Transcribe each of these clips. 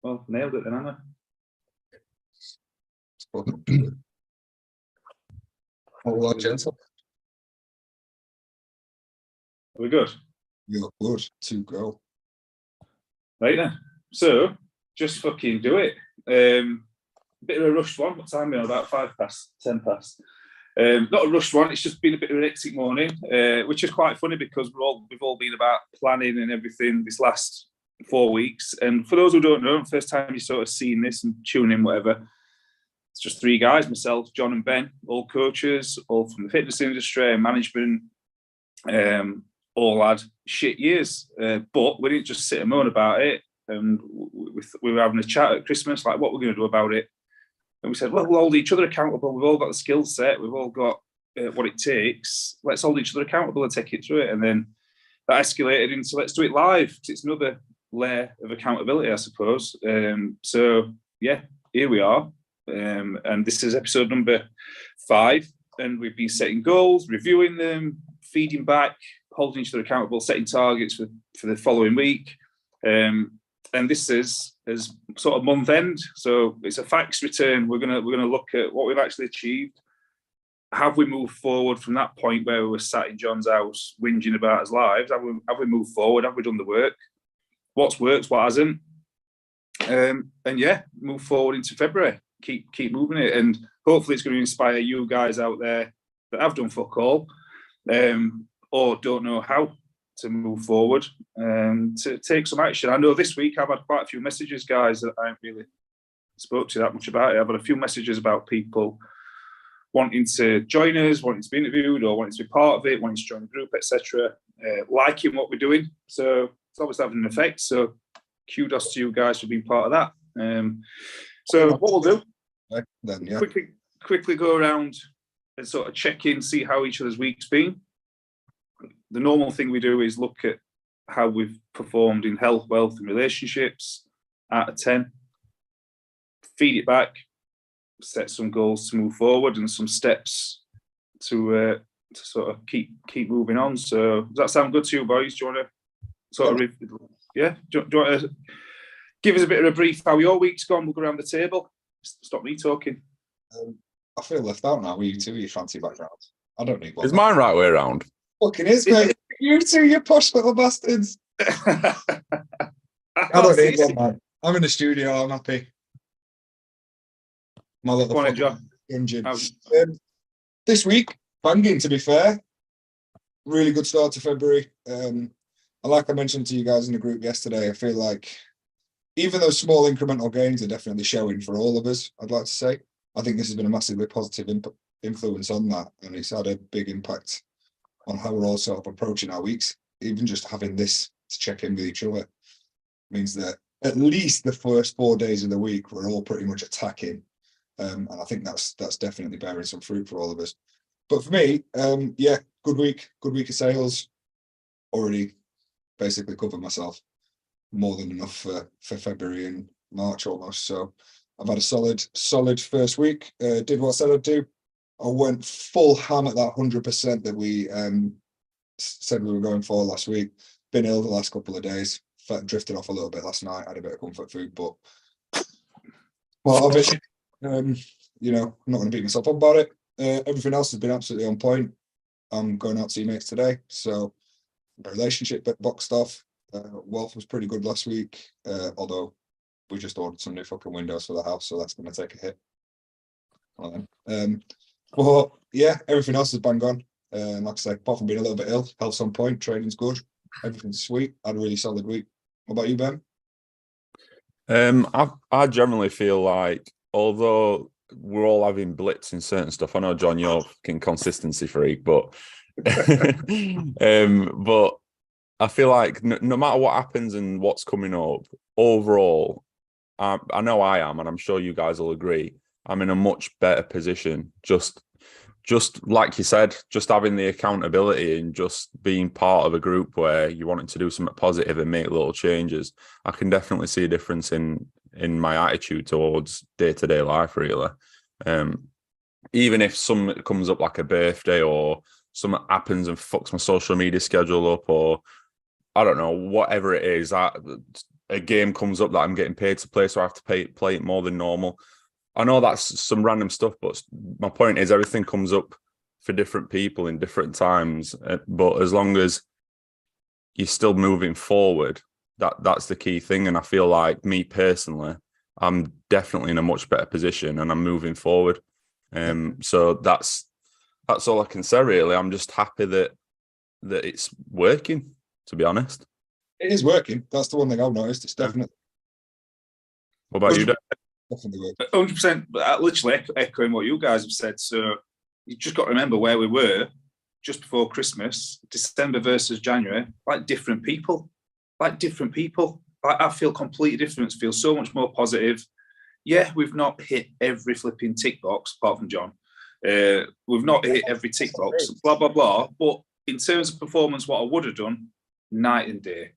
Well, nailed it then, haven't All right, gents. I? Are we good? You're good to go. Right then. So, just fucking do it. Bit of a rushed one. What time are we on? About 10 past. Not a rushed one. It's just been a bit of an hectic morning, which is quite funny because we've all been about planning and everything this last 4 weeks. And for those who don't know, first time you sort of seen this and tune in, whatever, it's just three guys, myself, John and Ben, all coaches, all from the fitness industry and management, all had shit years. But we didn't just sit and moan about it. And we were having a chat at Christmas, like what we're going to do about it. And we said, well, we'll hold each other accountable. We've all got the skill set. We've all got what it takes. Let's hold each other accountable and take it through it. And then that escalated into let's do it live. Because it's another layer of accountability, I suppose. So, yeah, here we are. And this is episode number 5. And we've been setting goals, reviewing them, feeding back, holding each other accountable, setting targets for the following week. And this is sort of month end, so it's a facts return. We're gonna look at what we've actually achieved. Have we moved forward from that point where we were sat in John's house whinging about his lives? Have we moved forward? Have we done the work? What's worked? What hasn't? And yeah, move forward into February. Keep moving it, and hopefully it's going to inspire you guys out there that have done fuck all, or don't know how to move forward and to take some action. I know this week I've had quite a few messages, guys, that I haven't really spoke to that much about it. I've had a few messages about people wanting to join us, wanting to be interviewed, or wanting to be part of it, wanting to join the group, etc. Liking what we're doing. So it's obviously having an effect. So kudos to you guys for being part of that. So what we'll do, then, yeah. quickly go around and sort of check in, see how each other's week's been. The normal thing we do is look at how we've performed in health, wealth, and relationships out of 10. Feed it back, set some goals to move forward, and some steps to sort of keep moving on. So does that sound good to you, boys? Do you want to sort of yeah? Do you want to give us a bit of a brief how your week's gone? We'll go around the table. Stop me talking. I feel left out now with you two, your fancy backgrounds. I don't need one. Is mine right way around? Fucking is, mate. You two, you posh little bastards. I don't need one, man. I'm in the studio. I'm happy. My little engine. This week, banging, to be fair. Really good start to February. Like I mentioned to you guys in the group yesterday, I feel like even those small incremental gains are definitely showing for all of us, I'd like to say. I think this has been a massively positive influence on that, and it's had a big impact on how we're all sort of approaching our weeks. Even just having this to check in with each other means that at least the first 4 days of the week, we're all pretty much attacking. And I think that's definitely bearing some fruit for all of us. But for me, yeah, good week of sales. Already basically covered myself more than enough for February and March almost. So I've had a solid first week. Did what I said I'd do. I went full ham at that 100% that we said we were going for last week. Been ill the last couple of days. Drifted off a little bit last night. Had a bit of comfort food, but well, obviously, you know, I'm not going to beat myself up about it. Everything else has been absolutely on point. I'm going out to see mates today, so the relationship bit boxed off. Wealth was pretty good last week, although we just ordered some new fucking windows for the house, so that's going to take a hit. But yeah, everything else is bang on. Like I say, apart from being a little bit ill, health's on point, training's good, everything's sweet. I had a really solid week. What about you, Ben? I generally feel like, although we're all having blitz in certain stuff, I know, John, you're a fucking consistency freak, but but I feel like no matter what happens and what's coming up, overall, I know I am, and I'm sure you guys will agree, I'm in a much better position. Just like you said, just having the accountability and just being part of a group where you wanted to do something positive and make little changes. I can definitely see a difference in my attitude towards day-to-day life, really. Even if something comes up like a birthday or something happens and fucks my social media schedule up, or I don't know, whatever it is, a game comes up that I'm getting paid to play, so I have to play it more than normal. I know that's some random stuff, but my point is everything comes up for different people in different times. But as long as you're still moving forward, that's the key thing. And I feel like me personally, I'm definitely in a much better position and I'm moving forward. So that's all I can say, really. I'm just happy that it's working, to be honest. It is working. That's the one thing I've noticed. It's definitely. What about you, Dan? Definitely working. 100%. Literally echoing what you guys have said. So you just got to remember where we were just before Christmas, December versus January, like different people. Like I feel completely different. Feel so much more positive. Yeah, we've not hit every flipping tick box, apart from John. We've not hit every tick box, blah, blah, blah. But in terms of performance, what I would have done, night and day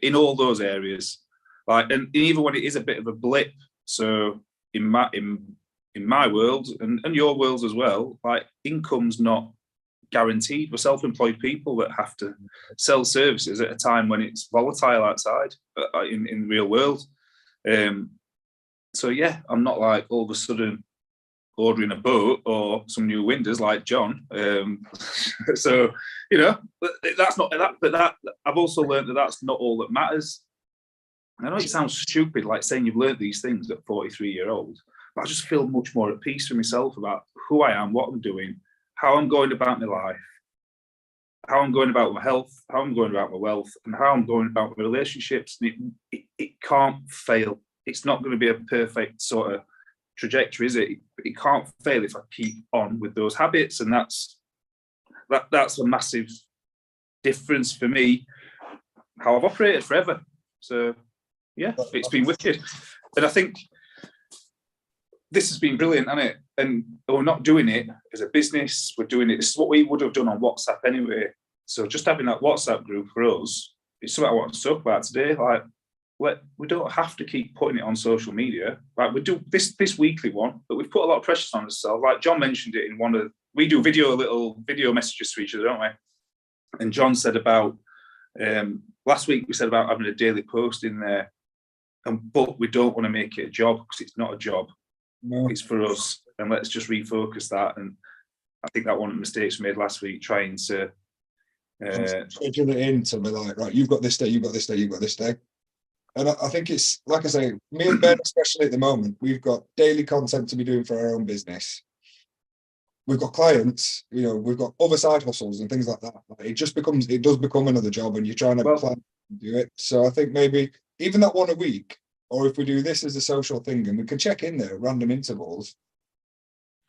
in all those areas. Like, and even when it is a bit of a blip, so in my world and your worlds as well, like income's not guaranteed. We're self-employed people that have to sell services at a time when it's volatile outside in the real world. So yeah, I'm not like all of a sudden ordering a boat or some new windows like John. So that's not that. But that I've also learned that that's not all that matters. I know it sounds stupid, like saying you've learned these things at 43-year-old, but I just feel much more at peace with myself about who I am, what I'm doing, how I'm going about my life, how I'm going about my health, how I'm going about my wealth, and how I'm going about my relationships. And it can't fail. It's not going to be a perfect sort of trajectory, is it? It can't fail if I keep on with those habits, and that's a massive difference for me, how I've operated forever. So yeah, it's been wicked. And I think this has been brilliant, hasn't it? And we're not doing it as a business, we're doing it, this is what we would have done on WhatsApp anyway. So just having that WhatsApp group for us, it's something I want to talk about today. Like, we don't have to keep putting it on social media. Like, we do this weekly one, but we've put a lot of pressure on ourselves. Like John mentioned it in one of, we do little video messages to each other, don't we? And John said about, last week we said about having a daily post in there, but we don't want to make it a job because it's not a job. No. It's for us, and let's just refocus that. And I think that one of the mistakes we made last week, trying to schedule it in to be like, right, you've got this day, you've got this day, you've got this day. And I think it's, like I say, me and Ben, especially at the moment, we've got daily content to be doing for our own business. We've got clients, we've got other side hustles and things like that. It does become another job, and you're trying to plan and do it. So I think maybe even that one a week, or if we do this as a social thing and we can check in there at random intervals,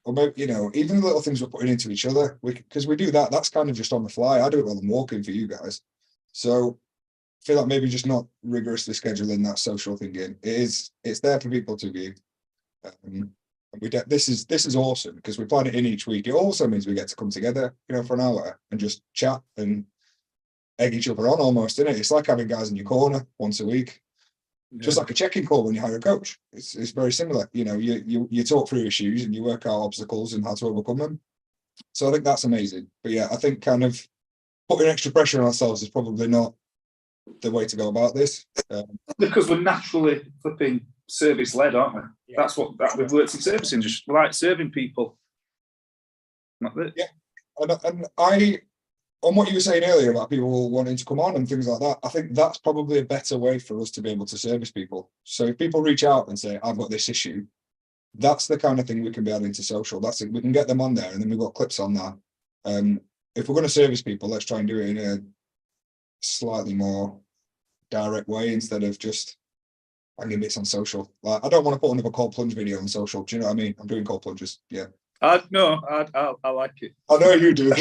or maybe, even the little things we're putting into each other, because we do that, that's kind of just on the fly. I do it while I'm walking for you guys. So I feel like maybe just not rigorously scheduling that social thing in. It's there for people to view. This is awesome because we plan it in each week. It also means we get to come together, for an hour and just chat and egg each other on almost, isn't it? It's like having guys in your corner once a week. Yeah. Just like a check-in call when you hire a coach. It's very similar. You talk through issues and you work out obstacles and how to overcome them. So I think that's amazing. But yeah, I think kind of putting extra pressure on ourselves is probably not the way to go about this. Because we're naturally flipping service-led, aren't we? Yeah. That's what we've worked in service industry. We like serving people. Not that. Yeah, and I, on what you were saying earlier about people wanting to come on and things like that, I think that's probably a better way for us to be able to service people. So if people reach out and say, I've got this issue, that's the kind of thing we can be adding to social. That's it. We can get them on there, and then we've got clips on that. If we're going to service people, let's try and do it in a slightly more direct way instead of just hanging bits on social. Like, I don't want to put another cold plunge video on social. Do you know what I mean? I'm doing cold plunges. Yeah. No, I like it. I know you do.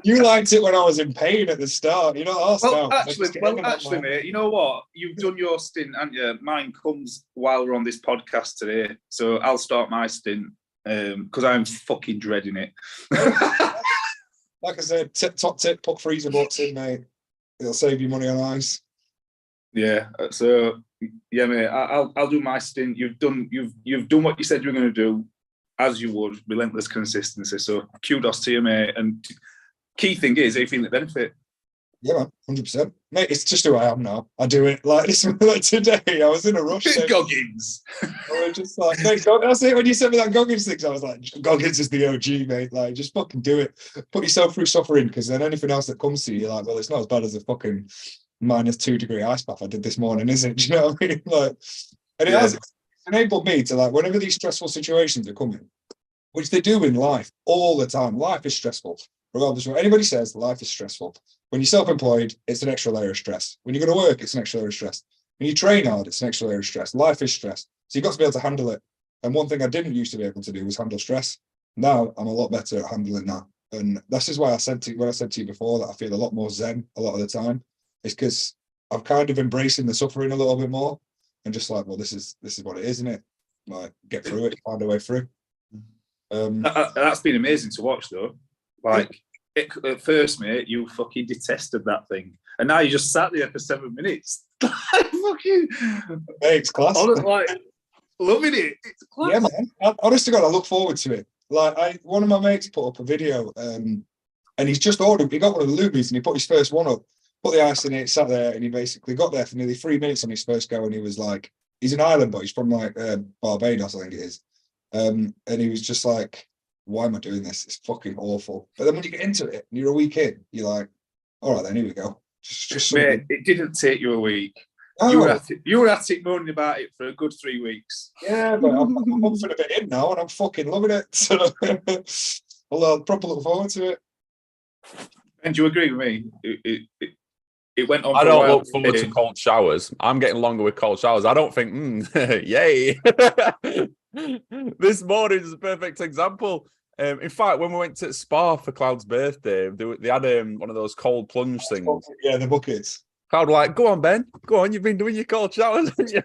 You liked it when I was in pain at the start. Well, actually, mate, you know what? You've done your stint, haven't you? Mine comes while we're on this podcast today. So I'll start my stint because I'm fucking dreading it. Like I said, top tip, put freezer box in, mate. It'll save you money on ice. Yeah. So yeah, mate, I'll do my stint. You've done what you said you were going to do, as you would, relentless consistency. So kudos to you, mate. And key thing is, are you feeling the benefit? Yeah, man, 100%. Mate, it's just who I am now. I do it like this. Like today, I was in a rush. Goggins. I was just like, mate, that's it. When you sent me that Goggins thing, I was like, Goggins is the OG, mate. Like, just fucking do it. Put yourself through suffering, because then anything else that comes to you, you're like, well, it's not as bad as a fucking -2-degree ice bath I did this morning, is it? Do you know what I mean? Like, and it has enabled me to, like, whenever these stressful situations are coming, which they do in life all the time. Life is stressful. Regardless of what anybody says, life is stressful. When you're self-employed, it's an extra layer of stress. When you go to work, it's an extra layer of stress. When you train hard, it's an extra layer of stress. Life is stress. So you've got to be able to handle it. And one thing I didn't used to be able to do was handle stress. Now I'm a lot better at handling that. And this is why I said to you before that I feel a lot more zen a lot of the time. It's because I'm kind of embracing the suffering a little bit more and just like, well, this is what it is, isn't it? Like, get through it, find a way through. That's been amazing to watch, though. Like, at first, mate, you fucking detested that thing, and now you just sat there for 7 minutes. Fucking, hey, it's class. Honestly, like, loving it. It's class. Yeah, man. Honest to God, I look forward to it. Like, one of my mates put up a video, and he's just ordered. He got one of the Lubies, and he put his first one up, put the ice in it, sat there, and he basically got there for nearly 3 minutes on his first go, and he was like, he's an island boy. He's from like Barbados, I think it is. And he was just like, why am I doing this? It's fucking awful. But then when you get into it and you're a week in, you're like, all right, then here we go. Just mate, it didn't take you a week. Oh. You were at it moaning about it for a good 3 weeks. Yeah, but I'm a month and a bit in now, and I'm fucking loving it. So I'll proper look forward to it. And do you agree with me? It went on. I don't look forward to cold showers. I'm getting longer with cold showers. I don't think, yay. This morning is a perfect example. In fact, when we went to Spa for Cloud's birthday, they had one of those cold plunge things. Yeah, the buckets. Cloud were like, go on, Ben. Go on, you've been doing your cold showers, haven't you?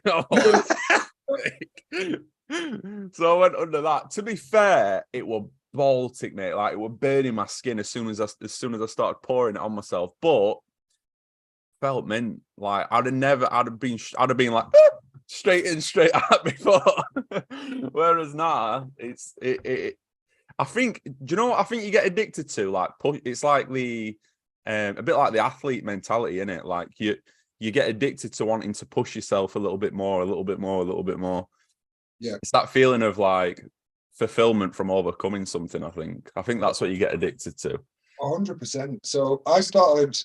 So I went under that. To be fair, it was Baltic, mate. Like, it was burning my skin as soon as I started pouring it on myself. But felt mint. Like, I'd have been like straight in, straight out before. Whereas now, I think, do you know what I think you get addicted to? Like, it's like a bit like the athlete mentality, isn't it? Like, you get addicted to wanting to push yourself a little bit more, a little bit more, a little bit more. Yeah. It's that feeling of like fulfillment from overcoming something, I think. I think that's what you get addicted to. 100%. So I started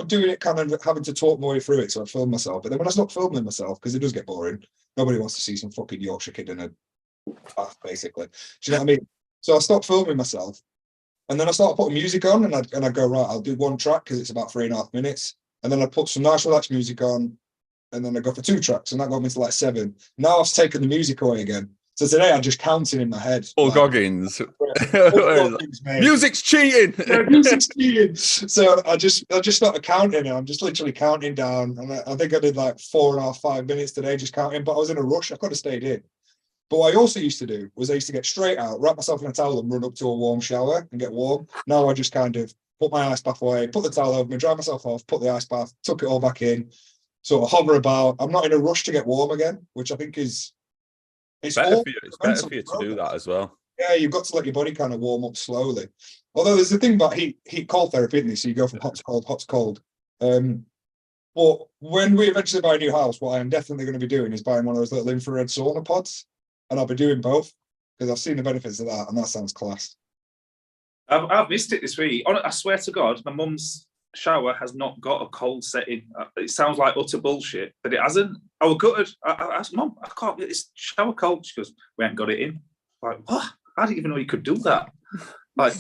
doing it, kind of having to talk my way through it, so I filmed myself. But then when I stopped filming myself, because it does get boring, nobody wants to see some fucking Yorkshire kid in a bath, basically. Do you know what I mean? So I stopped filming myself, and then I started putting music on, and I go, right, I'll do one track because it's about 3.5 minutes, and then I put some nice relaxed music on, and then I go for 2 tracks, and that got me to like 7. Now I've taken the music away again. So today I'm just counting in my head. Oh, like, Goggins. Music's cheating. Yeah, music's cheating. So I just started counting, and I'm just literally counting down. And I think I did like 4.5, 5 minutes today just counting, but I was in a rush. I could have stayed in. But what I also used to do was I used to get straight out, wrap myself in a towel and run up to a warm shower and get warm. Now I just kind of put my ice bath away, put the towel over me, dry myself off, put the ice bath, tuck it all back in, sort of hover about. I'm not in a rush to get warm again, which I think is... It's better for you to do that as well. Yeah, you've got to let your body kind of warm up slowly. Although there's the thing about heat cold therapy, isn't there? So you go from hot to cold, hot to cold. But when we eventually buy a new house, what I'm definitely going to be doing is buying one of those little infrared sauna pods, and I'll be doing both because I've seen the benefits of that, and that sounds class. I've missed it this week. I swear to God, my mum's shower has not got a cold setting. It sounds like utter bullshit, but it hasn't. I was gutted. I asked Mum, I can't get this shower cold. She goes, we haven't got it in. Like, what? I didn't even know you could do that. Like,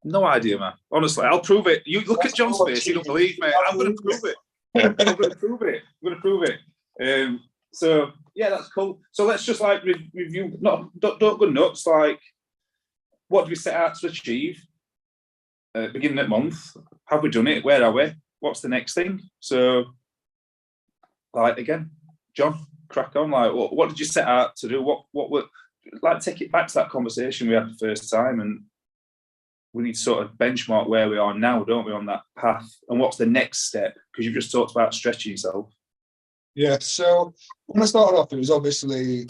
no idea, man. Honestly, I'll prove it. You look at John's face, you don't believe me. I'm going to prove it. I'm going to prove it. So, yeah, that's cool. So let's just like review, don't go nuts. Like, what do we set out to achieve? Beginning of month, have we done it? Where are we? What's the next thing? So, like, again, John, crack on. Like, what did you set out to do? What were, like, take it back to that conversation we had the first time, and we need to sort of benchmark where we are now, don't we, on that path? And what's the next step? Because you've just talked about stretching yourself. Yeah. So when I started off, it was obviously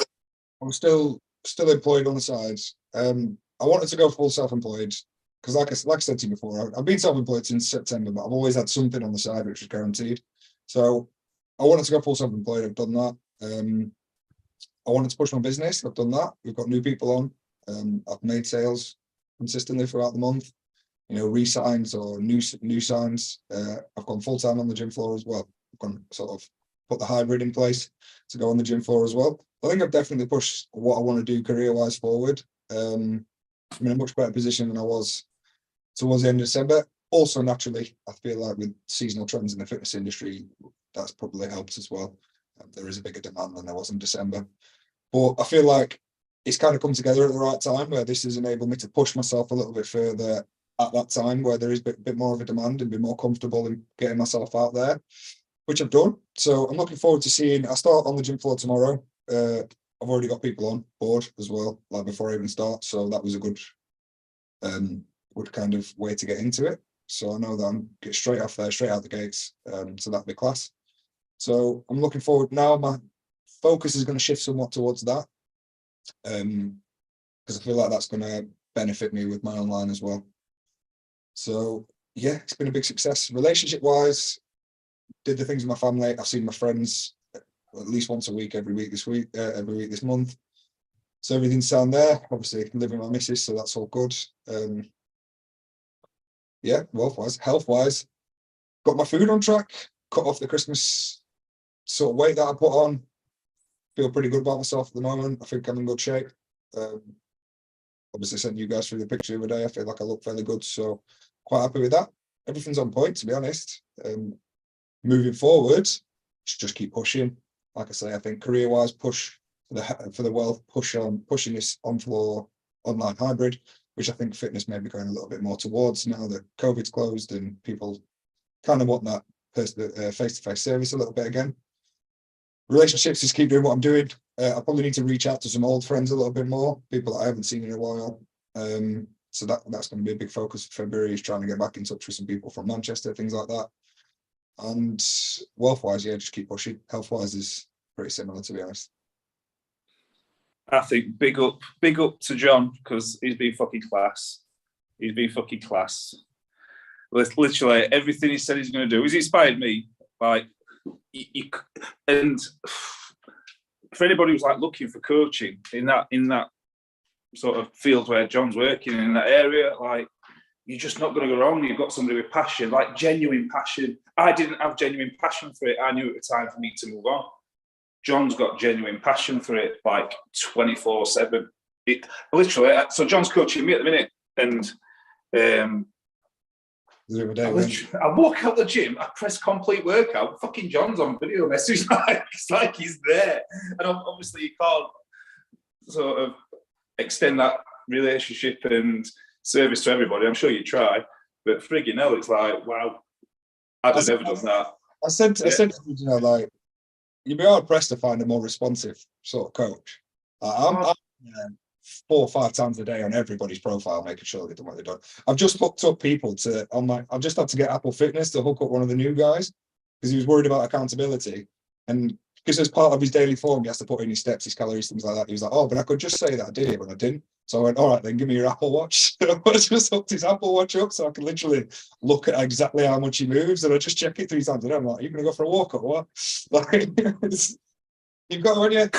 I was still employed on the sides. I wanted to go full self-employed because like I said to you before, I've been self-employed since September, but I've always had something on the side which was guaranteed. So I wanted to go full self-employed. I've done that. I wanted to push my business. I've done that. We've got new people on. I've made sales consistently throughout the month. Re-signs or new signs. I've gone full-time on the gym floor as well. I've gone sort of put the hybrid in place to go on the gym floor as well. I think I've definitely pushed what I want to do career-wise forward. I'm in a much better position than I was towards the end of December. Also, naturally, I feel like with seasonal trends in the fitness industry, that's probably helps as well. There is a bigger demand than there was in December. But I feel like it's kind of come together at the right time where this has enabled me to push myself a little bit further at that time where there is a bit more of a demand and be more comfortable in getting myself out there, which I've done. So I'm looking forward to seeing, I start on the gym floor tomorrow. I've already got people on board as well, like before I even start. So that was a good kind of way to get into it. So I know that I'm get straight off there, straight out the gates. So that'll be class. So I'm looking forward now. My focus is going to shift somewhat towards that. Because I feel like that's going to benefit me with my online as well. So yeah, it's been a big success. Relationship wise, did the things with my family. I've seen my friends at least once a week, every week this month. So everything's down there. Obviously living with my missus, so that's all good. Yeah, wealth-wise, health-wise, got my food on track, cut off the Christmas sort of weight that I put on. Feel pretty good about myself at the moment. I think I'm in good shape. Obviously sent you guys through the picture the other day. I feel like I look fairly good, so quite happy with that. Everything's on point, to be honest. Moving forward, just keep pushing. Like I say, I think career-wise, push for the wealth, pushing this on-floor online hybrid, which I think fitness may be going a little bit more towards now that COVID's closed and people kind of want that face-to-face service a little bit again. Relationships, just keep doing what I'm doing. I probably need to reach out to some old friends a little bit more, people that I haven't seen in a while. So that's going to be a big focus for February, is trying to get back in touch with some people from Manchester, things like that. And wealth-wise, yeah, just keep pushing. Health-wise is pretty similar, to be honest. I think big up to John, because he's been fucking class. He's been fucking class. Literally everything he said he's going to do. He's inspired me. Like, and for anybody who's like looking for coaching in that sort of field where John's working in that area, like, you're just not going to go wrong. You've got somebody with passion, like genuine passion. I didn't have genuine passion for it. I knew at the time for me to move on. John's got genuine passion for it, like 24/7. Literally, so John's coaching me at the minute, and I walk out the gym, I press complete workout. Fucking John's on video message, it's like he's there. And obviously, you can't sort of extend that relationship and service to everybody. I'm sure you try, but frigging hell, it's like, wow, I've never done that. I said, like, you'd be hard pressed to find a more responsive sort of coach. I'm 4 or 5 times a day on everybody's profile, making sure they've done what they've done. I've just hooked up people I've just had to get Apple Fitness to hook up one of the new guys because he was worried about accountability. And because as part of his daily form, he has to put in his steps, his calories, things like that. He was like, oh, but I could just say that I did it, but I didn't. So I went, all right, then give me your Apple Watch. I just hooked his Apple Watch up so I can literally look at exactly how much he moves. And I just check it 3 times a day. I'm like, are you going to go for a walk or what? Like, you've got when you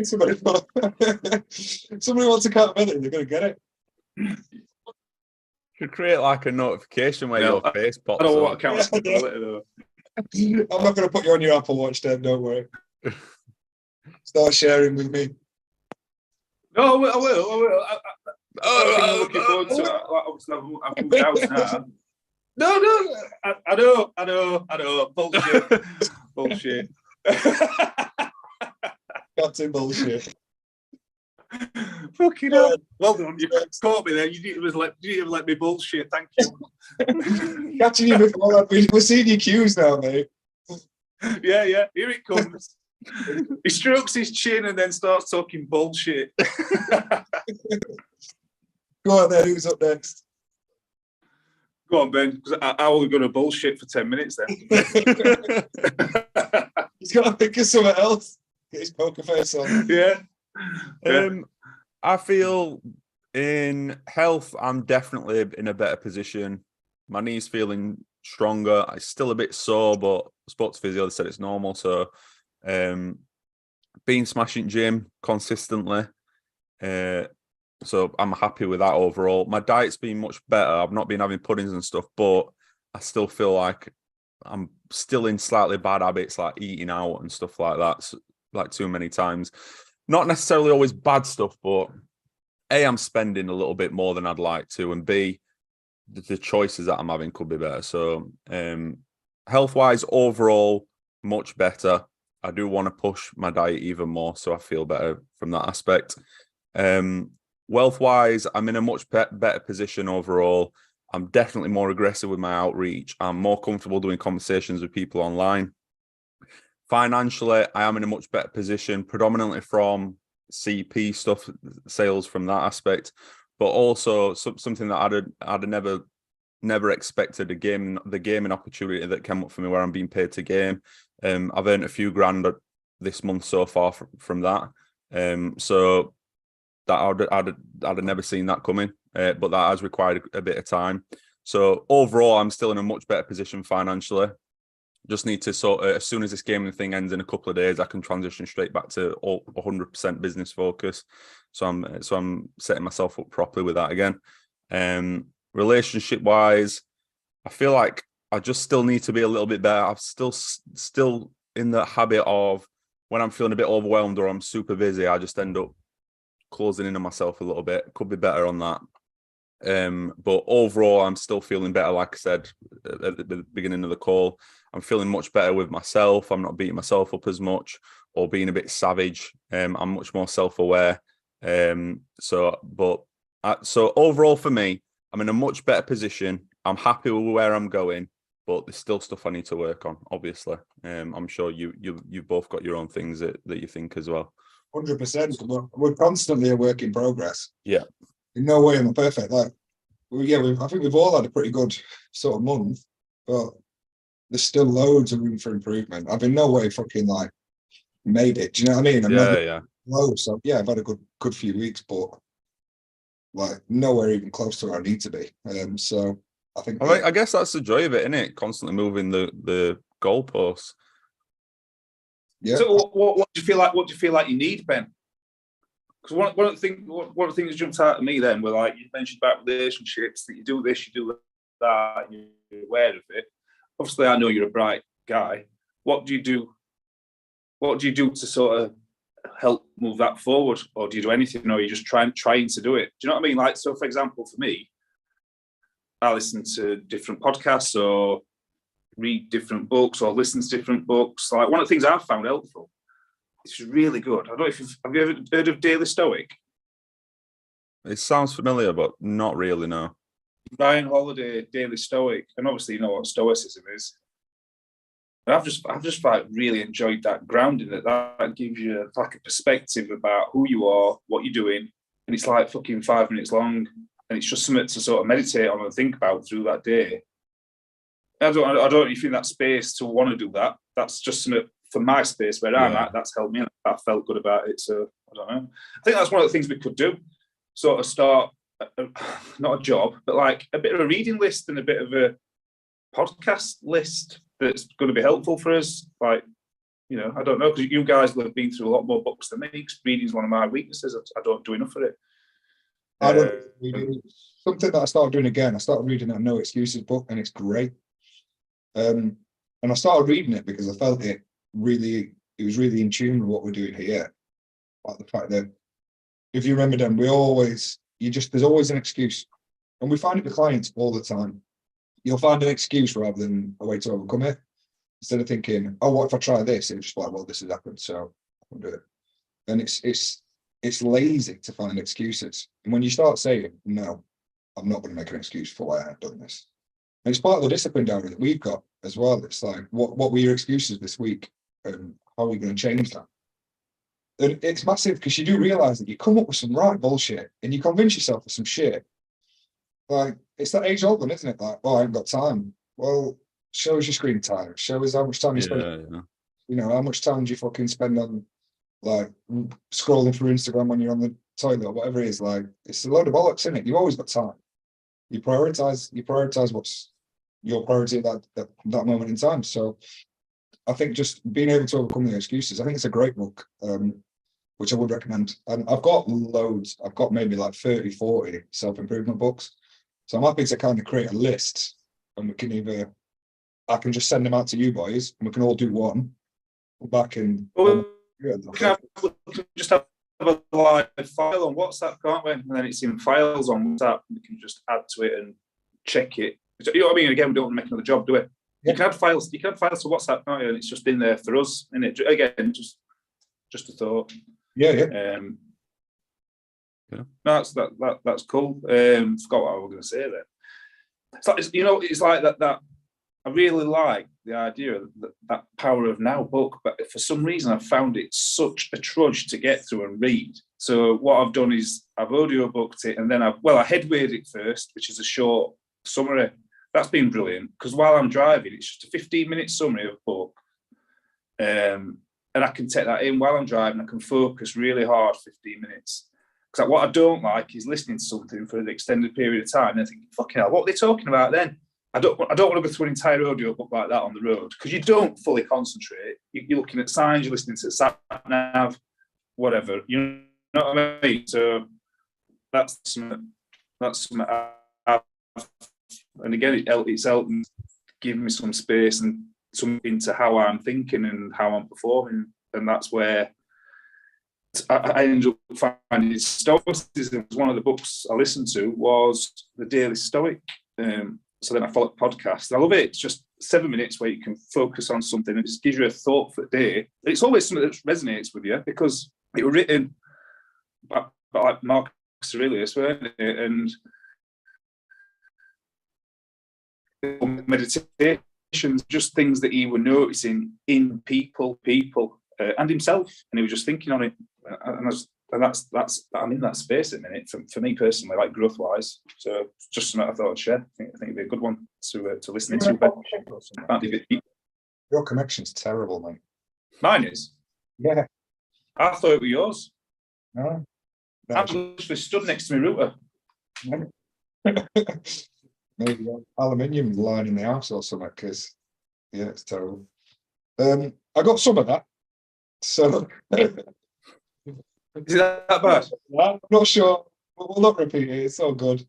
somebody wants accountability, they're going to get it. Should create like a notification where your face pops up. I don't want accountability though. I'm not going to put you on your Apple Watch then, don't worry. Start sharing with me. No, I will. I'm looking forward to it. Obviously, I've moved out now. No, I know. Bullshit. Captain bullshit. Fucking hell. Well done. You caught me there. You didn't even let me bullshit. Thank you. Catching you before we're seeing your cues now, mate. Yeah. Here it comes. He strokes his chin and then starts talking bullshit. Go on then, who's up next? Go on, Ben, because I was going to bullshit for 10 minutes then. He's got to think of something else. Get his poker face on. Yeah. I feel In health, I'm definitely in a better position. My knee's feeling stronger. It's still a bit sore, but sports physio said it's normal. So, been smashing gym consistently. So I'm happy with that overall. My diet's been much better. I've not been having puddings and stuff, but I still feel like I'm still in slightly bad habits, like eating out and stuff like that, like too many times. Not necessarily always bad stuff, but A, I'm spending a little bit more than I'd like to, and B, the choices that I'm having could be better. So, health-wise, overall, much better. I do want to push my diet even more, so I feel better from that aspect. Wealth-wise, I'm in a much better position overall. I'm definitely more aggressive with my outreach. I'm more comfortable doing conversations with people online. Financially, I am in a much better position, predominantly from CP stuff, sales from that aspect, but also something that I'd never expected, the gaming opportunity that came up for me where I'm being paid to game. I've earned a few grand this month so far from that. So that I'd have never seen that coming, but that has required a bit of time. So overall, I'm still in a much better position financially. Just need to sort of, as soon as this gaming thing ends in a couple of days, I can transition straight back to 100% business focus. So I'm setting myself up properly with that again. Relationship wise, I feel like I just still need to be a little bit better. I'm still in the habit of when I'm feeling a bit overwhelmed or I'm super busy, I just end up closing in on myself a little bit. Could be better on that. But overall, I'm still feeling better. Like I said at the beginning of the call, I'm feeling much better with myself. I'm not beating myself up as much or being a bit savage. I'm much more self-aware. So overall for me, I'm in a much better position. I'm happy with where I'm going, but there's still stuff I need to work on, obviously. I'm sure you've both got your own things that you think as well. 100%. We're constantly a work in progress. Yeah. In no way am I perfect. Like, I think we've all had a pretty good sort of month, but there's still loads of room for improvement. I've in no way fucking like made it. Do you know what I mean? I'm yeah. Low, so yeah, I've had a good few weeks, but like nowhere even close to where I need to be. So I think I guess that's the joy of it, isn't it? Constantly moving the goalposts. Yeah. So what do you feel like? What do you feel like you need, Ben? Because one of the things that jumped out at me then were like you mentioned about relationships, that you do this, you do that, you're aware of it. Obviously, I know you're a bright guy. What do you do? What do you do to sort of help move that forward, or do you do anything, or are you just trying to do it? Do you know what I mean? Like, so for example, for me, I listen to different podcasts or read different books or listen to different books. Like one of the things I've found helpful, it's really good. I don't know if have you ever heard of Daily Stoic? It sounds familiar, but not really, no. Ryan Holiday, Daily Stoic, and obviously you know what Stoicism is. And I've just like really enjoyed that grounding that gives you like a perspective about who you are, what you're doing, and it's like fucking 5 minutes long, and it's just something to sort of meditate on and think about through that day. I don't really think that space to want to do that. That's just something for my space where I'm at. That's helped me. I felt good about it. So I don't know. I think that's one of the things we could do. Sort of start not a job, but like a bit of a reading list and a bit of a podcast list that's going to be helpful for us. Like, you know, I don't know, because you guys have been through a lot more books than me. Reading is one of my weaknesses. I don't do enough of it. I don't something that I started doing again. I started reading that No Excuses book, and it's great. And I started reading it because I felt it was really in tune with what we're doing here. Like the fact that if you remember them, there's always an excuse. And we find it with clients all the time. You'll find an excuse rather than a way to overcome it. Instead of thinking, oh, what if I try this? It's just like, well, this has happened, so I'll do it. And it's lazy to find excuses. And when you start saying, no, I'm not going to make an excuse for why I've done this. And it's part of the discipline down that we've got as well. It's like, what were your excuses this week? And how are we going to change that? And it's massive because you do realize that you come up with some right bullshit and you convince yourself of some shit. Like, it's that age old one, isn't it? Like, oh, I haven't got time. Well, show us your screen time. Show us how much time you spend. Yeah. You know, how much time do you fucking spend on like scrolling through Instagram when you're on the toilet or whatever it is, like it's a load of bollocks, isn't it? You've always got time. You prioritize what's your priority at that moment in time. So I think just being able to overcome the excuses, I think it's a great book, which I would recommend. And I've got loads. I've got maybe like 30, 40 self-improvement books. So I'm happy to kind of create a list, and we can I can just send them out to you boys, and we can all do one. Back in. Well, we can just have a live file on WhatsApp, can't we? And then it's in files on WhatsApp. We can just add to it and check it. You know what I mean? Again, we don't want to make another job, do we? Yeah. You can add files. You can add files to WhatsApp, can't you? And it's just in there for us. And it again, just a thought. Yeah. No, that's cool. Forgot what I was going to say there. It's like that. I really like the idea of that Power of Now book, but for some reason I found it such a trudge to get through and read. So what I've done is I've audio booked it, and then I headwayed it first, which is a short summary. That's been brilliant, because while I'm driving, it's just a 15-minute summary of a book. And I can take that in while I'm driving. I can focus really hard 15 minutes. Because what I don't like is listening to something for an extended period of time and thinking, fucking hell, what are they talking about then? I don't want to go through an entire audio book like that on the road, because you don't fully concentrate. You're looking at signs, you're listening to sat nav, whatever. You know what I mean? So that's something and again, it's helping give me some space and some into how I'm thinking and how I'm performing, and that's where I ended up finding Stoicism was one of the books I listened to was the Daily Stoic. So then I followed podcast. I love it. It's just 7 minutes where you can focus on something and it just gives you a thought for the day. It's always something that resonates with you, because it was written by like Marcus Aurelius, weren't it? And meditations, just things that he was noticing in people, and himself, and he was just thinking on it. And that's I'm in that space at the minute for me personally, like growth wise. So just something I thought I'd share. I think it'd be a good one to listen to. Your connection's terrible, mate. Mine is. Yeah. I thought it was yours. No. I'm literally stood next to my router. Maybe aluminium line in the house or something, because yeah, it's terrible. I got some of that. So is that bad? I'm not sure. We'll not repeat it. It's all good.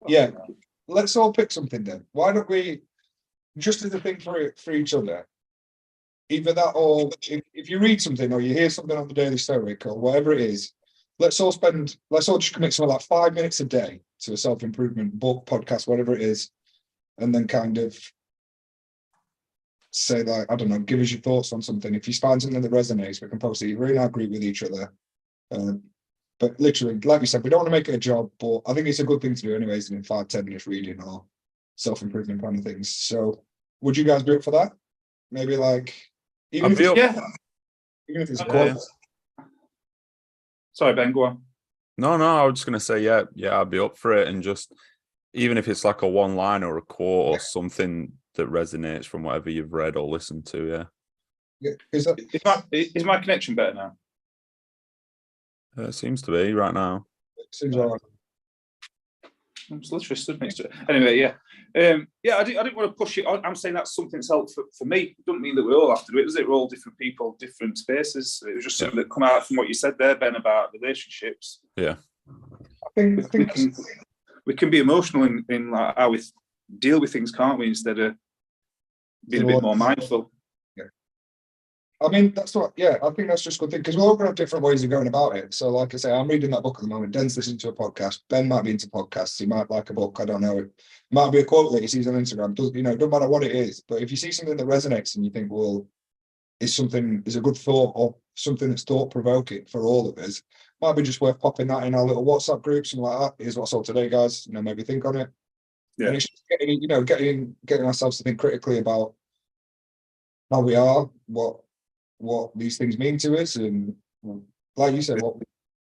Yeah, let's all pick something then. Why don't we, just as a thing for each other, either that, or if you read something or you hear something on the Daily Stoic or whatever it is, let's all just commit something like 5 minutes a day to a self-improvement book, podcast, whatever it is, and then kind of say, like, I don't know, give us your thoughts on something. If you find something that resonates, we can post it. We agree with each other. But literally, like you said, we don't want to make it a job, but I think it's a good thing to do anyways, in 5-10 minutes reading or self-improvement kind of things. So would you guys be up for that? Maybe like, even if it's a quote. Sorry, Ben, go on. No, I was just going to say, yeah, I'd be up for it. And just, even if it's like a one-line or a quote or something that resonates from whatever you've read or listened to, yeah. Is my connection better now? It seems to be right now. Seems all right. I'm literally stood next to it. Anyway, yeah. I didn't want to push it on. I'm saying that's something that's helpful for me. It doesn't mean that we all have to do it, does it? We're all different people, different spaces. It was just something that come out from what you said there, Ben, about relationships. Yeah. I think we can be emotional in like how we deal with things, can't we? Instead of being a bit more mindful. Yeah. I mean, that's what, I think that's just a good thing, because we're all going to have different ways of going about it. So like I say, I'm reading that book at the moment. Den's listening to a podcast. Ben might be into podcasts. He might like a book. I don't know. It might be a quote that he sees on Instagram. It doesn't matter what it is. But if you see something that resonates and you think, well, is a good thought or something that's thought-provoking for all of us, might be just worth popping that in our little WhatsApp groups and like that. Here's what's all today, guys. Maybe think on it. Yeah. And it's just getting ourselves to think critically about how we are, what these things mean to us, and like you said,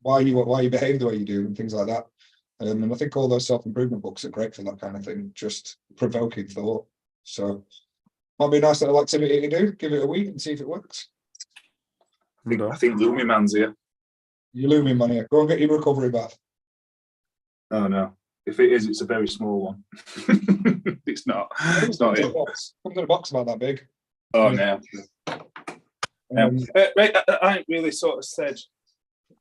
why you behave the way you do, and things like that. And I think all those self-improvement books are great for that kind of thing, just provoking thought. So might be a nice little activity to do. Give it a week and see if it works. I think Lumi Man's here. You're looming, man. Here. Go and get your recovery bath. Oh no. If it is, it's a very small one. It's not. It's not it. Comes in a box about that big. Oh no. Right, I ain't really sort of said.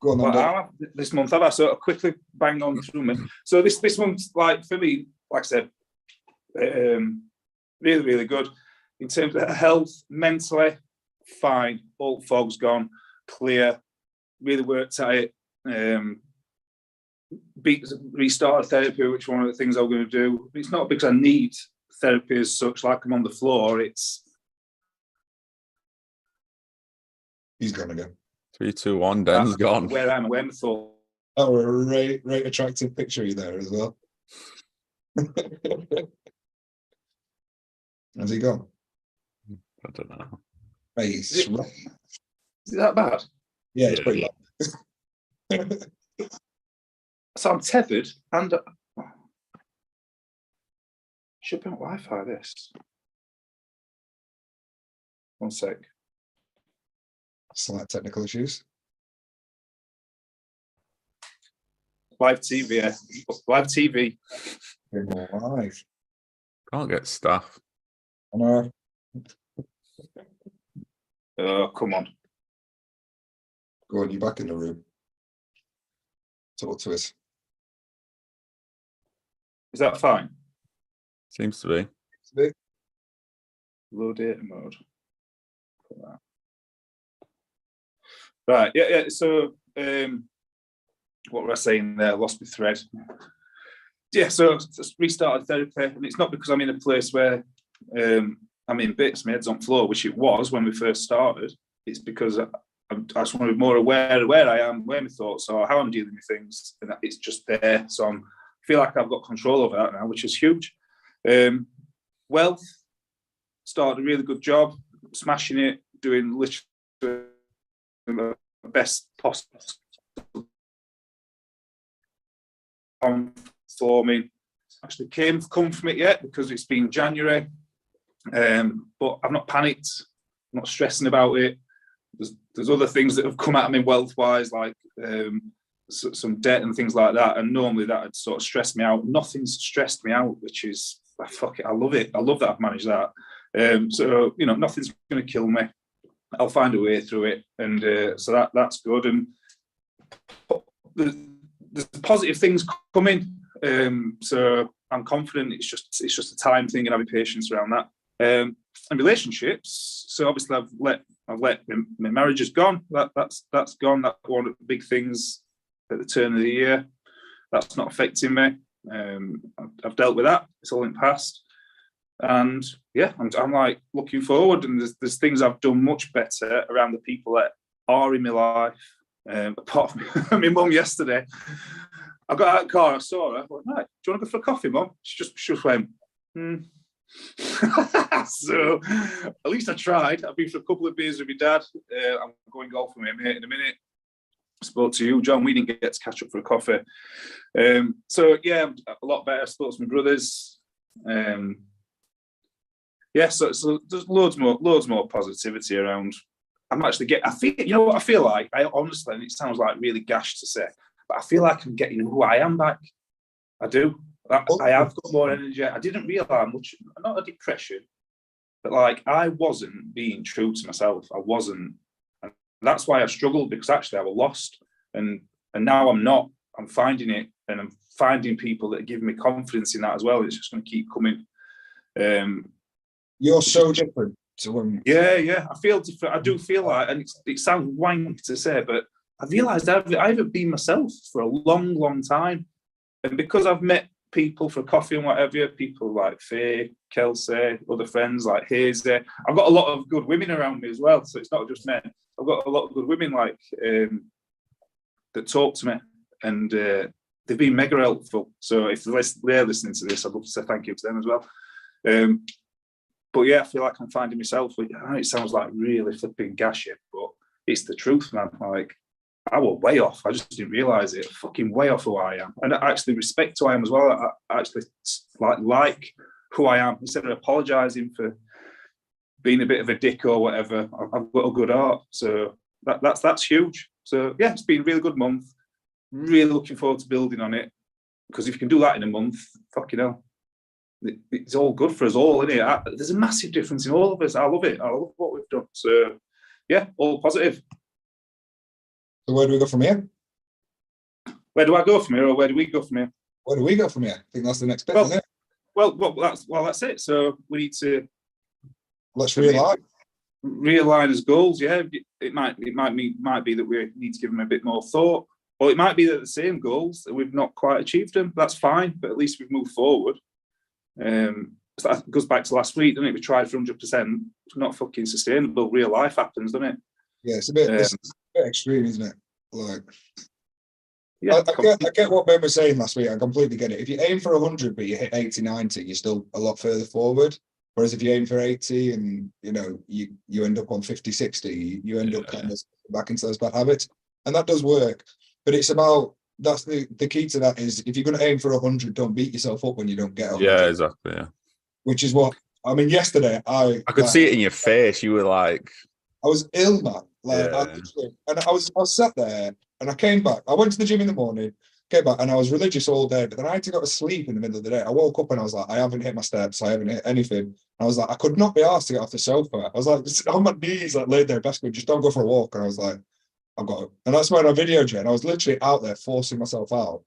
Go on, then, this month have I sort of quickly banged on through me. So this month, like for me, like I said, really, really good in terms of health, mentally, fine. All fog's gone, clear. Really worked at it. Restarted therapy, which one of the things I'm going to do. It's not because I need therapy as such, like I'm on the floor. It's he's gone again. 3, 2, 1. Dan's gone. Where am I thought? Oh, a right attractive picture of you there as well. Has he gone? I don't know. Is it that bad? Yeah, it's pretty bad. So I'm tethered and should be on Wi-Fi. This 1 sec. Slight technical issues. Live TV, yeah. Live TV. Live. Can't get staff. I know. Oh, come on. Go on, you're back in the room. Talk to us. Is that fine? Seems to be. Low data mode. Put that. Right, yeah. So, what were I saying there? Lost my thread. Yeah, so just restarted therapy, and it's not because I'm in a place where I'm in bits, my head's on floor, which it was when we first started. It's because I just want to be more aware of where I am, where my thoughts are, how I'm dealing with things, and it's just there. So I feel like I've got control over that now, which is huge. Wealth, started a really good job, smashing it, doing literally the best possible for me. Actually come from it yet because it's been January, but I've not panicked, I'm not stressing about it. There's other things that have come at me wealth-wise, like some debt and things like that, and normally that would sort of stress me out. Nothing's stressed me out, which is, fuck it, I love it. I love that I've managed that. So, nothing's going to kill me. I'll find a way through it, and so that's good. And there's positive things coming, so I'm confident. It's just a time thing, and having patience around that. And relationships. So obviously, I've let my marriage is gone. That's gone. That's one of the big things at the turn of the year. That's not affecting me. I've dealt with that. It's all in the past. And yeah, I'm like looking forward, and there's things I've done much better around the people that are in my life. Apart from my mum yesterday, I got out of the car, I saw her. I went, right, do you want to go for a coffee, Mum? She just went, So at least I tried. I've been for a couple of beers with my dad. I'm going golf with my mate in a minute. I spoke to you, John. We didn't get to catch up for a coffee. So yeah, a lot better. I spoke to my brothers. Yeah, so there's loads more positivity around. I feel, you know what I feel like? I honestly, and it sounds like really gash to say, but I feel like I'm getting who I am back. I do. I have got more energy. I didn't realise much, not a depression, but like I wasn't being true to myself. I wasn't. And that's why I struggled, because actually I was lost. And now I'm not. I'm finding it, and I'm finding people that give me confidence in that as well. It's just going to keep coming. You're so different to when. Yeah. I feel different. I do feel like, and it sounds wank to say, but I realised I haven't been myself for a long, long time. And because I've met people for coffee and whatever, people like Faye, Kelsey, other friends like Hazy. I've got a lot of good women around me as well, so it's not just men. I've got a lot of good women like that talk to me, and they've been mega helpful. So if they're listening to this, I'd love to say thank you to them as well. But yeah, I feel like I'm finding myself. I know it sounds like really flipping gashing, but it's the truth, man. Like, I was way off. I just didn't realise it. Fucking way off who I am. And I actually respect who I am as well. I actually like who I am. Instead of apologising for being a bit of a dick or whatever, I've got a good heart. So that's huge. So yeah, it's been a really good month. Really looking forward to building on it, because if you can do that in a month, fucking hell, it's all good for us all, isn't it? There's a massive difference in all of us. I love it. I love what we've done. So yeah, all positive. So where do we go from here? Where do I go from here, or where do we go from here? Where do we go from here? I think that's the next bit, isn't it? Well, that's it. So we need to let's realign as goals. Yeah, it might be that we need to give them a bit more thought, or it might be that the same goals that we've not quite achieved them. That's fine, but at least we've moved forward. So that goes back to last week, doesn't it? We tried for 100%. It's not fucking sustainable. Real life happens, doesn't it? Yeah, it's a bit extreme, isn't it? Like, yeah, I get what Ben was saying last week. I completely get it. If you aim for 100 but you hit 80, 90, you're still a lot further forward. Whereas if you aim for 80 and you end up on 50, 60, you end up kind of back into those bad habits. And that does work. But it's about, that's the key to that is, if you're going to aim for 100, don't beat yourself up when you don't get 100. Yeah, exactly. Yeah. Which is what, I mean, yesterday, I could see it in your face. You were like, I was ill, man. Like, I was sat there and I came back. I went to the gym in the morning, came back, and I was religious all day, but then I had to go to sleep in the middle of the day. I woke up and I was like, I haven't hit my steps, I haven't hit anything. And I was like, I could not be asked to get off the sofa. I was like, on my knees, like laid there, best just don't go for a walk. And I was like, I've got it. And that's when I videoed you, and I was literally out there forcing myself out.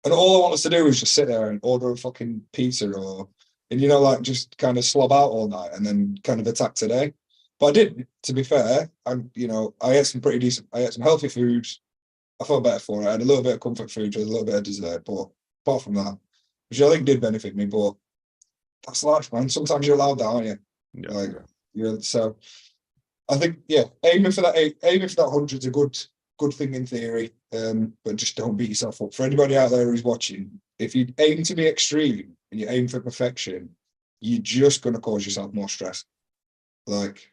And all I wanted to do was just sit there and order a fucking pizza and like just kind of slob out all night and then kind of attack today. But I did, to be fair. I ate some pretty decent, I ate some healthy foods. I felt better for it. I had a little bit of comfort food, a little bit of dessert, but apart from that, which I think did benefit me, but that's life, man. Sometimes you're allowed that, aren't you? Yeah. So I think, aiming for that 100 is a good thing in theory, but just don't beat yourself up. For anybody out there who's watching, if you aim to be extreme and you aim for perfection, you're just going to cause yourself more stress. Like,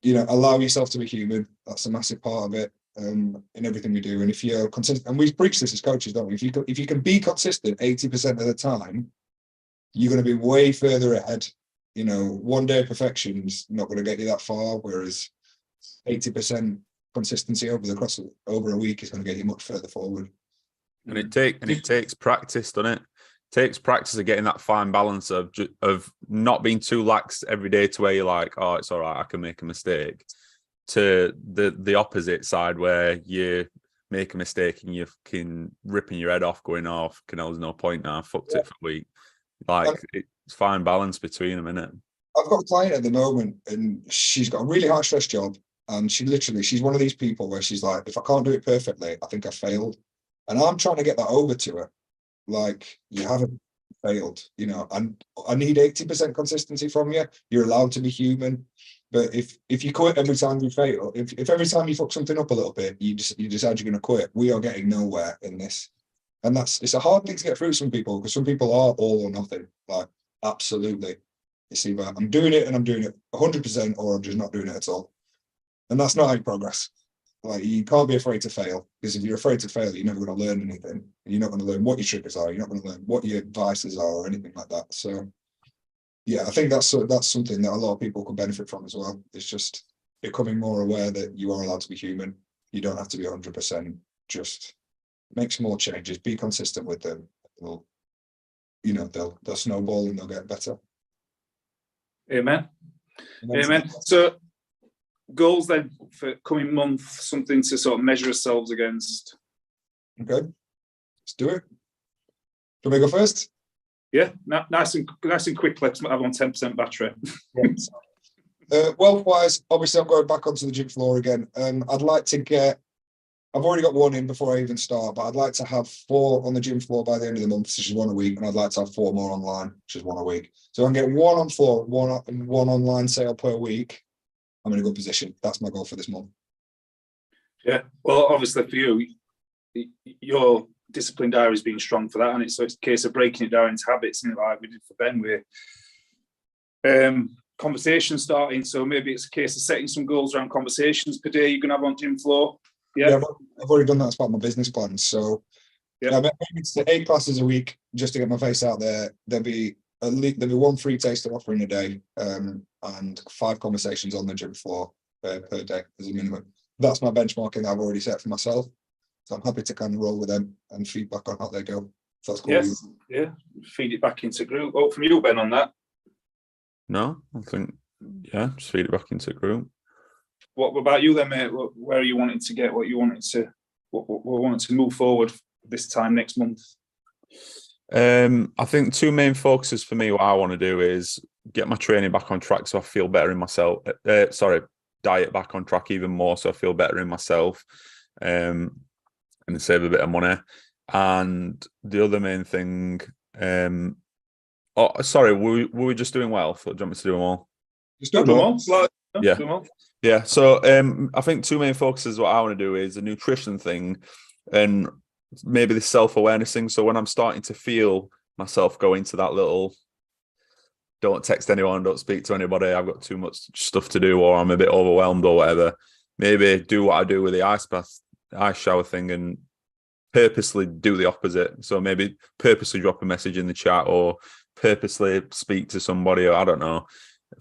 allow yourself to be human. That's a massive part of it, in everything we do. And if you're consistent, and we preach this as coaches, don't we? If you can be consistent 80% of the time, you're going to be way further ahead. One day perfection is not going to get you that far, whereas 80% consistency over a week is going to get you much further forward. And it takes practice, doesn't it? Takes practice of getting that fine balance of not being too lax every day to where you're like, oh, it's all right, I can make a mistake, to the opposite side where you make a mistake and you can ripping your head off, going off, there's no point now, I fucked it for a week. Like, it's fine balance between them, isn't it? I've got a client at the moment and she's got a really high stress job, and she's one of these people where she's like, if I can't do it perfectly, I think I failed. And I'm trying to get that over to her. Like, you haven't failed, and I need 80% consistency from you. You're allowed to be human. But if you quit every time you fail, if every time you fuck something up a little bit, you decide you're going to quit, we are getting nowhere in this. And it's a hard thing to get through some people, because some people are all or nothing. Like, absolutely. It's either I'm doing it and I'm doing it 100%, or I'm just not doing it at all. And that's not how you progress. Like, you can't be afraid to fail, because if you're afraid to fail, you're never going to learn anything. You're not going to learn what your triggers are. You're not going to learn what your vices are or anything like that. So, yeah, I think that's something that a lot of people could benefit from as well. It's just becoming more aware that you are allowed to be human. You don't have to be 100%. Just make small changes. Be consistent with them. They'll snowball and they'll get better. Amen. Amen. So, goals then for coming month, something to sort of measure ourselves against. Okay, let's do it. Do we go first? Yeah, nice and quick. Let's have on 10% battery. Wealth-wise, obviously I'm going back onto the gym floor again. I'd like to get, I've already got one in before I even start, but I'd like to have 4 on the gym floor by the end of the month, which is 1 a week, and I'd like to have 4 more online, which is 1 a week. So I can get 1 on floor, one online sale per week. I'm in a good position. That's my goal for this month. Yeah, well, obviously for you, your discipline diary has been strong for that, and so it's a case of breaking it down into habits, and like we did for Ben with conversation starting. So maybe it's a case of setting some goals around conversations per day you're going to have on gym floor. Yeah, I've already done that as part of my business plan. So maybe it's 8 classes a week just to get my face out there. There'll be 1 free taster offering a day, and 5 conversations on the gym floor per day as a minimum. that's my benchmarking that I've already set for myself. So I'm happy to kind of roll with them and feedback on how they go. If that's cool. Yes, yeah. Feed it back into group. Oh, from you, Ben, on that. No, I think, yeah, just feed it back into group. What about you then, mate? Where are you wanting to get? What wanting to move forward this time next month? I think two main focuses for me, what I want to do is get my training back on track so I feel better in myself. Diet back on track even more so I feel better in myself, and save a bit of money. And the other main thing, were we just doing wealth? Or do you want me to do them all? Just do them all. Yeah. Yeah. So I think two main focuses, what I want to do is a nutrition thing and maybe the self-awareness thing. So when I'm starting to feel myself go into that little, don't text anyone, don't speak to anybody, I've got too much stuff to do, or I'm a bit overwhelmed or whatever, maybe do what I do with the ice shower thing and purposely do the opposite. So maybe purposely drop a message in the chat or purposely speak to somebody, or I don't know,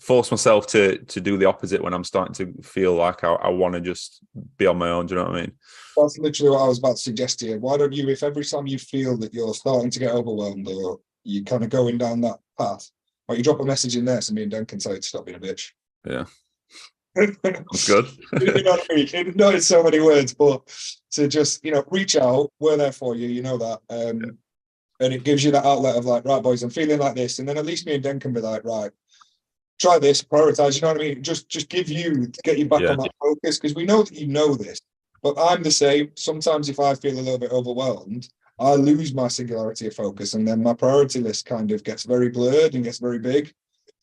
force myself to do the opposite when I'm starting to feel like I want to just be on my own. Do you know what I mean? That's literally what I was about to suggest to you. Why don't you, if every time you feel that you're starting to get overwhelmed or you're kind of going down that path, or you drop a message in there so me and Dan can tell you to stop being a bitch. Yeah. That's good. You know what I mean? Not in so many words, but to just, reach out. We're there for you. You know that. And it gives you that outlet of like, right, boys, I'm feeling like this. And then at least me and Dan can be like, right, try this, prioritize. You know what I mean? Just get you back on that focus, because we know that you know this. But I'm the same. Sometimes if I feel a little bit overwhelmed, I lose my singularity of focus, and then my priority list kind of gets very blurred and gets very big.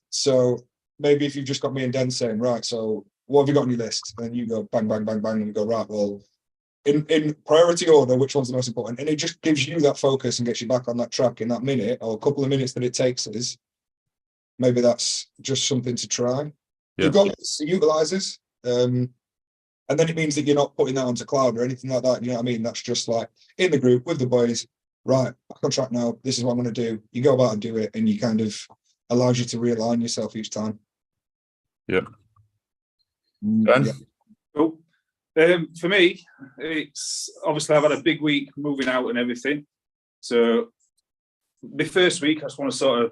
So maybe if you've just got me and Den saying, right, so what have you got on your list? And you go bang, bang, bang, bang, and you go, right, well, in priority order, which one's the most important? And it just gives you that focus and gets you back on that track in that minute or a couple of minutes that it takes us. Maybe that's just something to try. Yeah. You've got this, it utilizes. And then it means that you're not putting that onto cloud or anything like that. You know what I mean? That's just like in the group with the boys, right, back on track now. This is what I'm going to do. You go about and do it, and you kind of allows you to realign yourself each time. Yeah. Ben? Yeah. Cool. For me, it's obviously I've had a big week moving out and everything. So the first week, I just want to sort of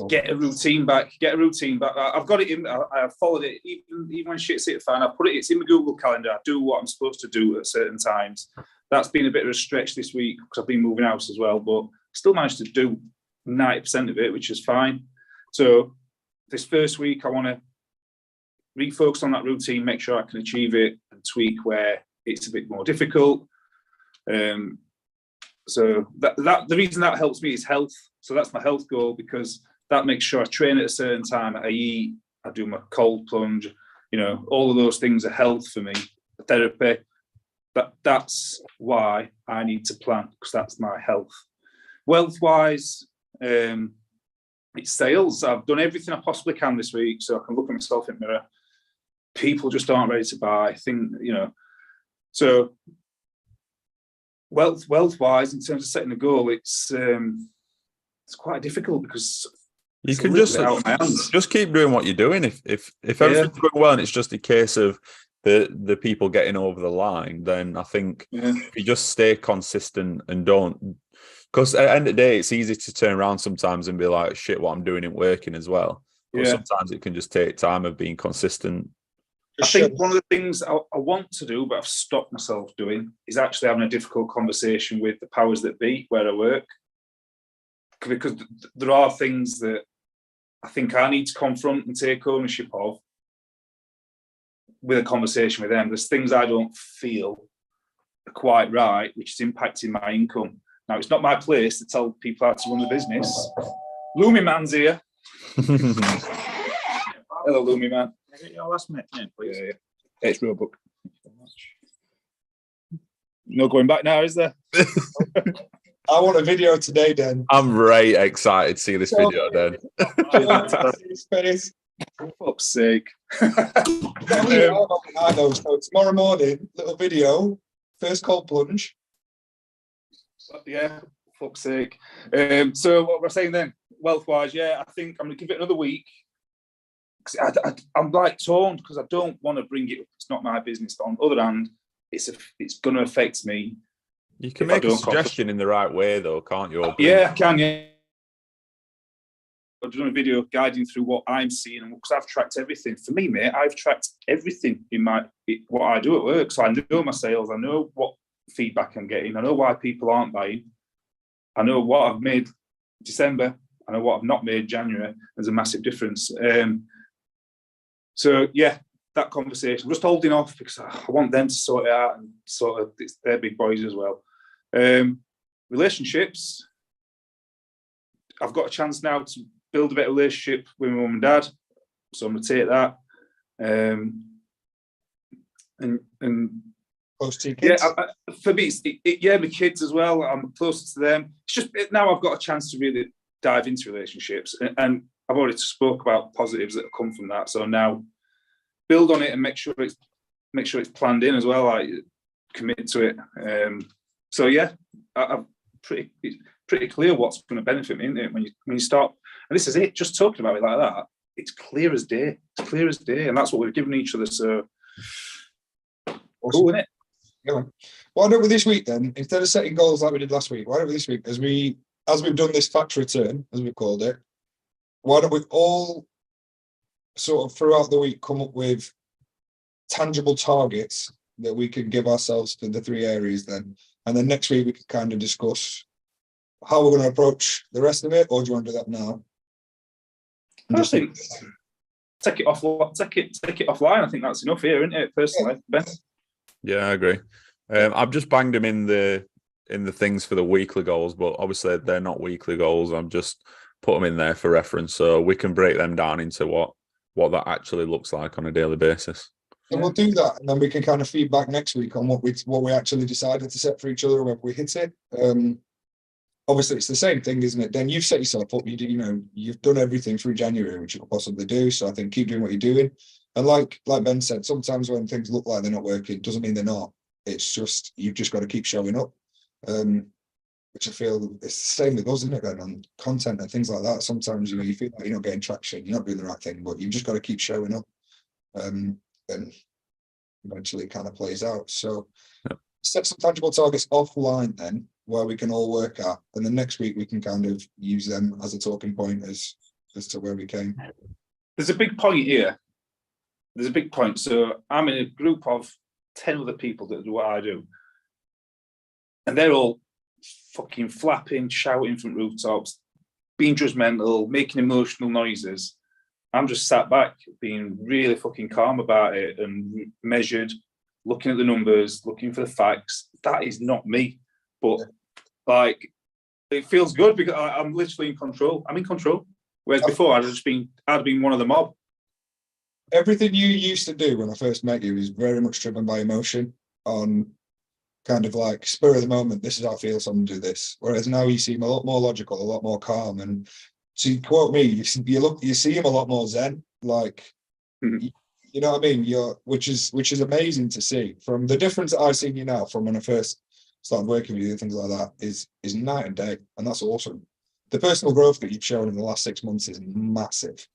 get a routine back. I've got it in. I've followed it. Even when shit's hit the fan, I put it. It's in my Google Calendar. I do what I'm supposed to do at certain times. That's been a bit of a stretch this week because I've been moving house as well, but still managed to do 90% of it, which is fine. So this first week, I want to refocus on that routine, make sure I can achieve it, and tweak where it's a bit more difficult. So that the reason that helps me is health. So that's my health goal, because that makes sure I train at a certain time. I eat, I do my cold plunge, all of those things are health for me. Therapy, that's why I need to plan, because that's my health. Wealth-wise, it's sales. I've done everything I possibly can this week, so I can look at myself in the mirror. People just aren't ready to buy. So wealth-wise, in terms of setting a goal, it's quite difficult because you can just keep doing what you're doing. If everything's going well and it's just a case of the people getting over the line, then I think if you just stay consistent and don't, because at the end of the day, it's easy to turn around sometimes and be like, shit, what I'm doing isn't working as well. But sometimes it can just take time of being consistent. I think one of the things I want to do, but I've stopped myself doing, is actually having a difficult conversation with the powers that be where I work. Because there are things that I think I need to confront and take ownership of with a conversation with them. There's things I don't feel are quite right, which is impacting my income. Now, it's not my place to tell people how to run the business. Loomy Man's here. Hello, Loomy Man. Can I get your last name, please? Yeah. It's real book. No going back now, is there? I want a video today, Dan. I'm very excited to see this video, Dan. For fuck's sake. So tomorrow morning, little video, first cold plunge. Yeah, for fuck's sake. So what we're saying then, wealth-wise, I think I'm going to give it another week. I'm like torn because I don't want to bring it up. It's not my business. But on the other hand, it's going to affect me. You can make a suggestion in the right way, though, can't you? Yeah, I can. Yeah. I've done a video guiding through what I'm seeing, and because I've tracked everything. For me, mate, I've tracked everything in what I do at work. So I know my sales. I know what feedback I'm getting. I know why people aren't buying. I know what I've made December. I know what I've not made January. There's a massive difference. So yeah, that conversation. I'm just holding off because I want them to sort it out and sort of they're big boys as well. Relationships. I've got a chance now to build a better relationship with my mum and dad, so I'm going to take that. And close to your kids? Yeah, for me, my kids as well. I'm closer to them. It's just now I've got a chance to really dive into relationships, and I've already spoke about positives that have come from that. So now build on it and make sure it's planned in as well. Like commit to it. So yeah, I'm pretty clear what's going to benefit me, isn't it? When you start, and this is it. Just talking about it like that, it's clear as day. It's clear as day, and that's what we've given each other. So awesome. Cool, isn't it? Yeah. Why don't we this week then, instead of setting goals like we did last week, why don't we this week, as we've done this factory turn, as we've called it, why don't we all sort of throughout the week come up with tangible targets that we can give ourselves for the 3 areas then, and then next week we can kind of discuss how we're going to approach the rest of it, or do you want to do that now? I think take it offline. I think that's enough here, isn't it? Personally, Ben. Yeah, I agree. I've just banged them in the things for the weekly goals, but obviously they're not weekly goals. I'm just put them in there for reference, so we can break them down into what that actually looks like on a daily basis. And we'll do that, and then we can kind of feedback next week on what we actually decided to set for each other, whether we hit it. Obviously, it's the same thing, isn't it? Then you've set yourself up. You've done everything through January, which you could possibly do. So I think keep doing what you're doing. And like Ben said, sometimes when things look like they're not working, doesn't mean they're not. It's just you've just got to keep showing up. Which I feel it's the same with us, isn't it? Then on content and things like that. Sometimes you feel like you're not getting traction, you're not doing the right thing, but you've just got to keep showing up. And eventually it kind of plays out. So set some tangible targets offline then, where we can all work at, and then next week we can kind of use them as a talking point as to where we came. There's a big point here. There's a big point. So I'm in a group of 10 other people that do what I do, and they're all fucking flapping, shouting from rooftops, being judgmental, making emotional noises. I'm just sat back, being really fucking calm about it and measured, looking at the numbers, looking for the facts. That is not me. But like, it feels good because I'm literally in control. I'm in control. Whereas before, I'd been one of the mob. Everything you used to do when I first met you is very much driven by emotion, on kind of like spur of the moment. This is how I feel, so I'm gonna do this. Whereas now you seem a lot more logical, a lot more calm, and to quote me, you see him a lot more zen. Like, you know what I mean? Which is amazing to see. From the difference that I've seen you now from when I first started working with you and things like that is night and day, and that's awesome. The personal growth that you've shown in the last 6 months is massive.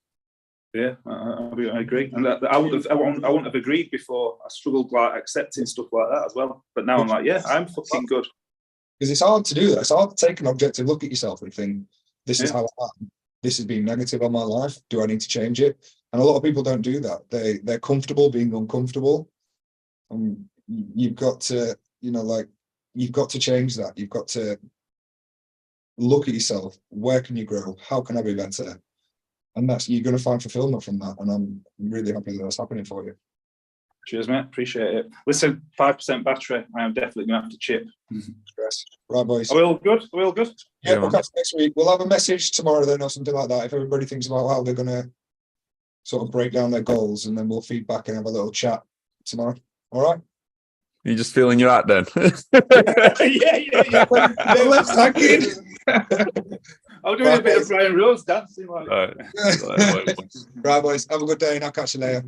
Yeah, I agree, and I wouldn't have agreed before. I struggled like accepting stuff like that as well, but now I'm like, yeah, I'm fucking good. Because it's hard to do that. It's hard to take an objective look at yourself and think, this is how I am. This has been negative on my life. Do I need to change it? And a lot of people don't do that. They're comfortable being uncomfortable. And you've got to, you've got to change that. You've got to look at yourself. Where can you grow? How can I be better? And you're going to find fulfillment from that. And I'm really happy that that's happening for you. Cheers, mate. Appreciate it. Listen, 5% battery. I am definitely going to have to chip. Stress. Right, boys. Are we all good? Are we all good? Yeah, we'll catch you next week. We'll have a message tomorrow then or something like that. If everybody thinks about how they're going to sort of break down their goals, and then we'll feedback and have a little chat tomorrow. All right? You're just feeling your hat then? yeah. Let's hack it. I'm doing a bit of Brian Rose dancing. Like. Right. Right, boys. Have a good day, and I'll catch you later.